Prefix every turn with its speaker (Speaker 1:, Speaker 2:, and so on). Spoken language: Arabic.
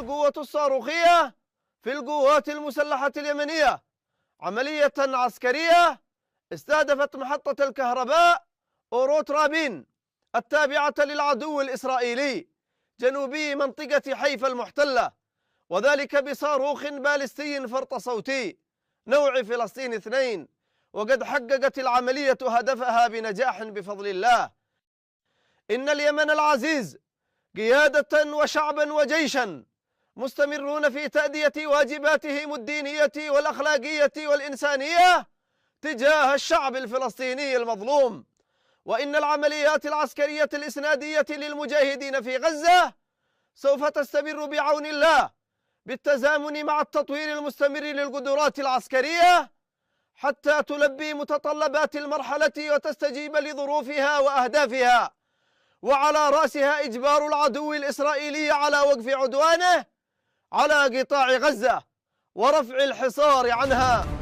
Speaker 1: القوة الصاروخية في القوات المسلحة اليمنية عملية عسكرية استهدفت محطة الكهرباء أوروت رابين التابعة للعدو الإسرائيلي جنوبي منطقة حيفا المحتلة، وذلك بصاروخ باليستي فرط صوتي نوع فلسطين 2. وقد حققت العملية هدفها بنجاح بفضل الله. إن اليمن العزيز قيادة وشعبا وجيشا مستمرون في تأدية واجباتهم الدينية والأخلاقية والإنسانية تجاه الشعب الفلسطيني المظلوم. وإن العمليات العسكرية الإسنادية للمجاهدين في غزة سوف تستمر بعون الله بالتزامن مع التطوير المستمر للقدرات العسكرية حتى تلبي متطلبات المرحلة وتستجيب لظروفها وأهدافها، وعلى رأسها إجبار العدو الإسرائيلي على وقف عدوانه على قطاع غزة ورفع الحصار عنها.